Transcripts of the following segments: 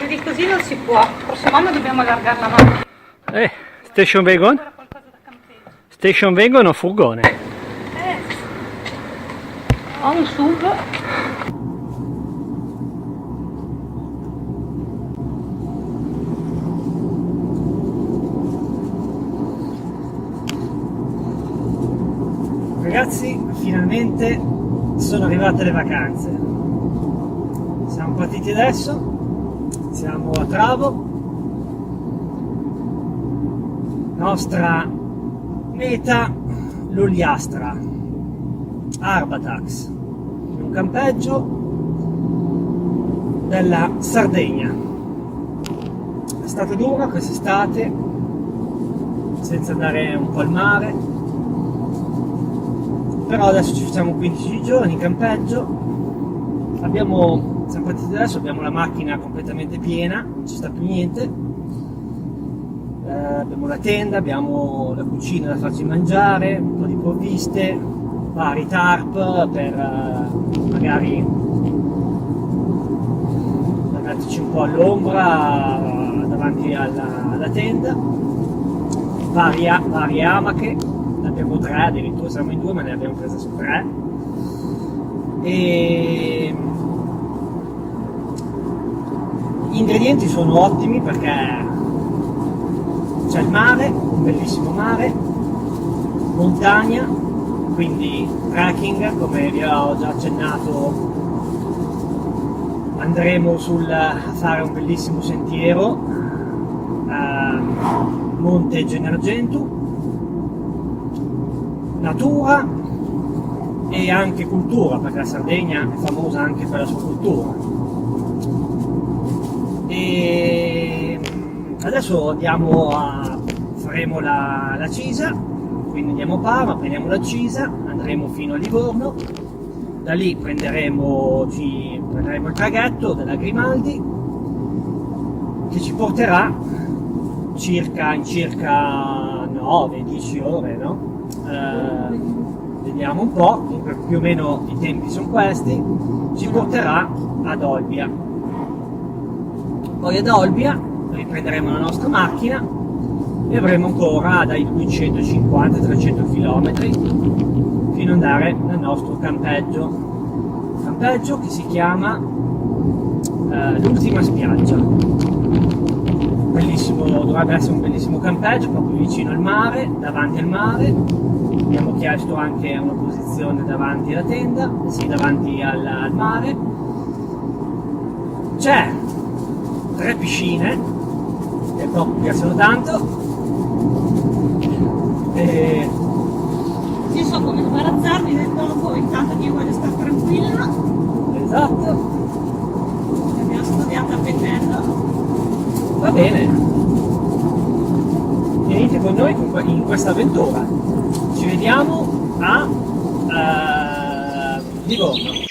più di così non si può. Il prossimo anno dobbiamo allargare la macchina. Station wagon? Qualcosa da campeggio. Station wagon o furgone? Ho un SUV. Ragazzi, finalmente sono arrivate le vacanze. Siamo partiti adesso, siamo a Travo. Nostra meta l'Ogliastra, Arbatax, in un campeggio della Sardegna. È stata dura quest'estate, senza andare un po' al mare, però adesso ci facciamo 15 giorni in campeggio. Siamo partiti adesso, abbiamo la macchina completamente piena, non ci sta più niente. Abbiamo la tenda, abbiamo la cucina da farci mangiare, un po' di provviste, vari tarp per magari metterci un po' all'ombra davanti alla tenda, varie amache, ne abbiamo 3, addirittura siamo in 2 ma ne abbiamo prese su 3. E gli ingredienti sono ottimi perché c'è il mare, un bellissimo mare, montagna, quindi trekking, come vi ho già accennato. Andremo a fare un bellissimo sentiero a Monte Gennargentu, natura e anche cultura, perché la Sardegna è famosa anche per la sua cultura. E adesso faremo la Cisa, quindi andiamo a Parma, prendiamo la Cisa, andremo fino a Livorno, da lì prenderemo il traghetto della Grimaldi che ci porterà in circa 9-10 ore, no? Vediamo un po', più o meno i tempi sono questi, ci porterà ad Olbia. Poi ad Olbia riprenderemo la nostra macchina e avremo ancora dai 250-300 km fino ad andare nel nostro campeggio che si chiama l'Ultima Spiaggia. Bellissimo, dovrebbe essere un bellissimo campeggio proprio vicino al mare, davanti al mare. Abbiamo chiesto anche una posizione davanti alla tenda, sì, davanti al mare. C'è 3 piscine che proprio mi piacciono tanto. Io so come sbarazzarmi del dopo, intanto che io voglio stare tranquilla. Esatto. Abbiamo studiato a pennello. Va bene. Venite con noi in questa avventura. Ci vediamo a Livorno.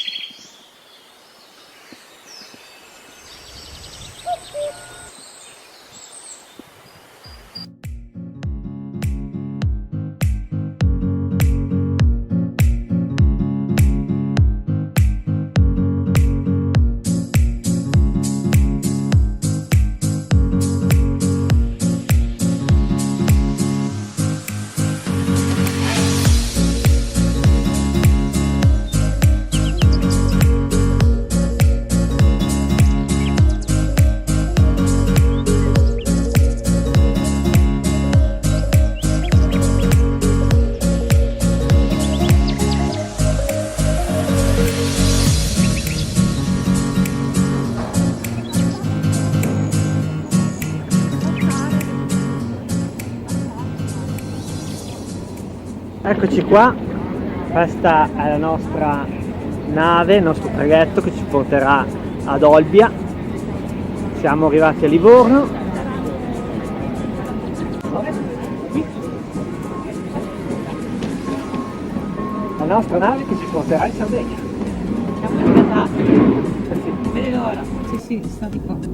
Eccoci qua, questa è la nostra nave, il nostro traghetto che ci porterà ad Olbia. Siamo arrivati a Livorno. La nostra nave che ci porterà in Sardegna. Siamo arrivati. Non vede l'ora. Sì, sta di qua.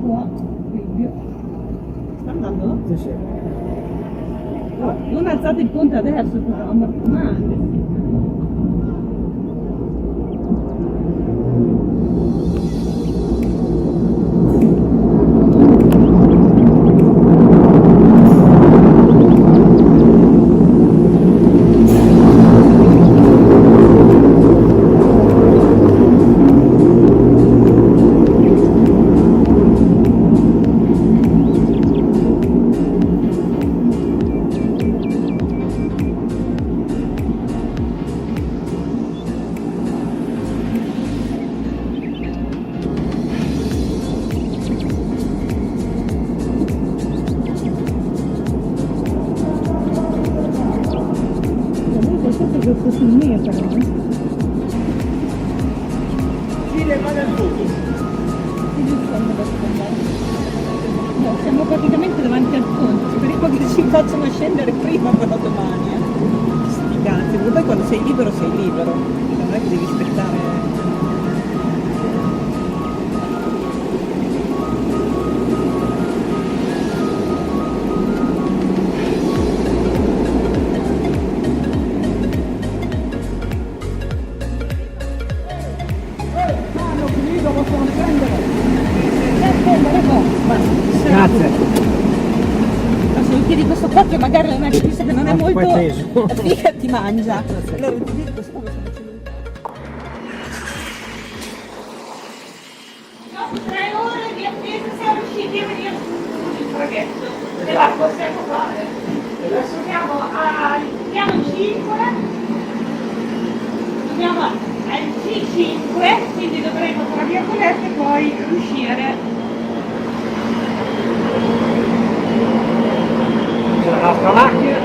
qua, quindi sta andando? Sì, sì. Non alzate il ponte adesso, però, ma male. Questo sul mio però. Sì, le va del tutto. No, siamo praticamente davanti al ponte, speriamo che ci facciano scendere prima però domani. Sti cazzi, perché poi quando sei libero, non è che devi aspettare. Grazie. Se chiedi questo qua che magari non è visto che non è molto poi peso. figa ti mangia. Allora ti dico questo qua che sono dopo 3 ore di attesa siamo riusciti a venire sul traghetto. E la possiamo fare. Adesso siamo al piano 5. Andiamo al C5, quindi dovremo tra virgolette poi uscire. C'è la nostra macchina.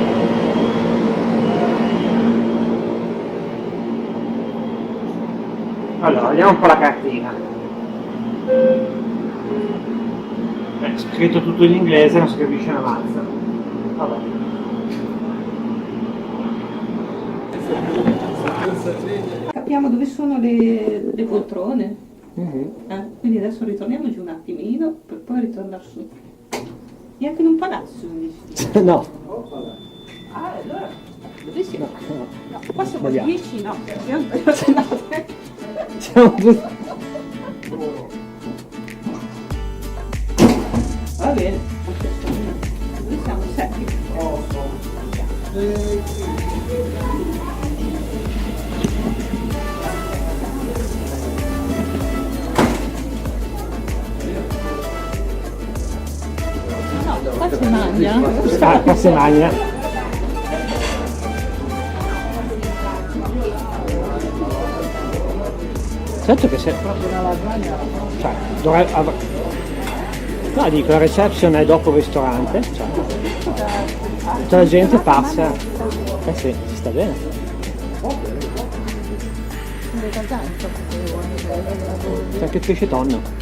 Allora, vediamo un po' la cartina. È scritto tutto in inglese, non si capisce una mazza. Vabbè. Capiamo dove sono le poltrone. Quindi adesso ritorniamo giù un attimino per poi ritornare su. Neanche in un palazzo, dici? No. Ah, allora, dove siamo? No. No, qua siamo Sbagliato. 10, no, abbiamo sbagliato. Siamo tutti. Va bene, dove siamo? 7. No, qua si mangia. Ah, qua si mangia. Certo che se proprio una lasagna. Cioè, no, dico, la reception è dopo il ristorante, cioè, tutta la gente passa. Eh sì, si sta bene. C'è anche il pesce tonno.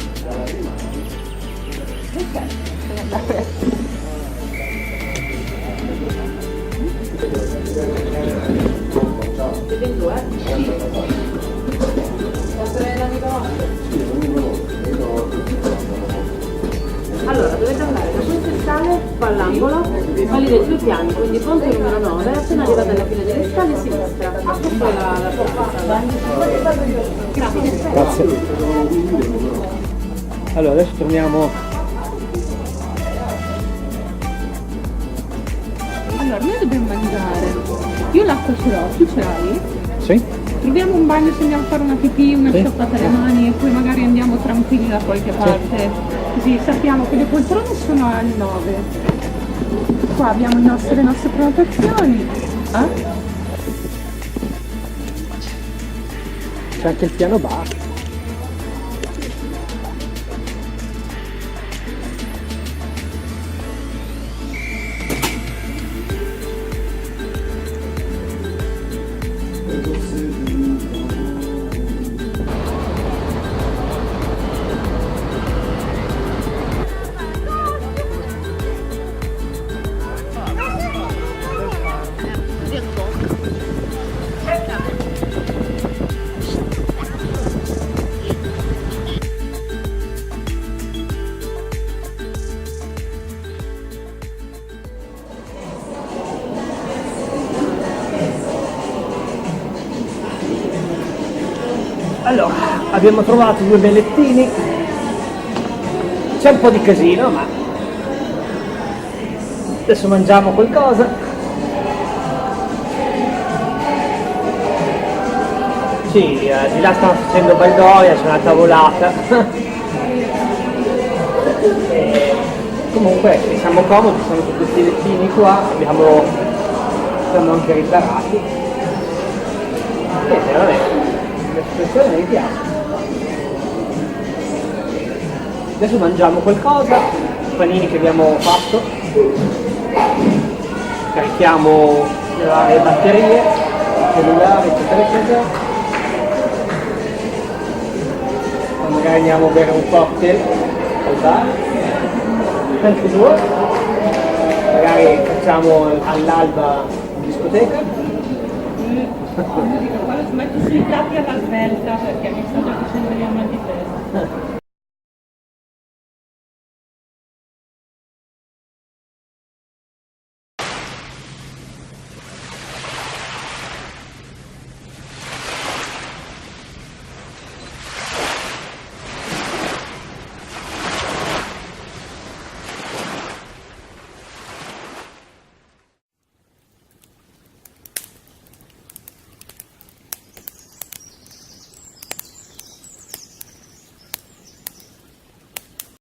Allora, dovete andare da queste scale qua all'angolo, salire 2 piani, quindi ponte numero 9, appena arrivate alla fine delle scale a sinistra. Questa è la porta sala. Grazie. Grazie. Allora, adesso torniamo. Allora, noi dobbiamo mangiare. Io l'acqua ce l'ho, tu ce l'hai? Sì? Troviamo un bagno se andiamo a fare una pipì, una Sì. sciacquata alle mani e poi magari andiamo tranquilli da qualche parte. Così sappiamo che le poltrone sono alle 9. Qua abbiamo le nostre prenotazioni. C'è anche il piano bar. Abbiamo trovato 2 bellettini, c'è un po' di casino, ma adesso mangiamo qualcosa. Sì, di là stanno facendo baldoria, c'è una tavolata. E comunque siamo comodi, siamo su questi lettini qua, siamo anche riparati. E vabbè, la situazione mi piace. Adesso mangiamo qualcosa, i panini che abbiamo fatto, carichiamo le batterie, il cellulare, eccetera eccetera. Poi magari andiamo a bere un cocktail al bar, anche due, magari facciamo all'alba in discoteca. Quando smetto sui capi alla svelta perché mi sto già facendo gli mal di testa.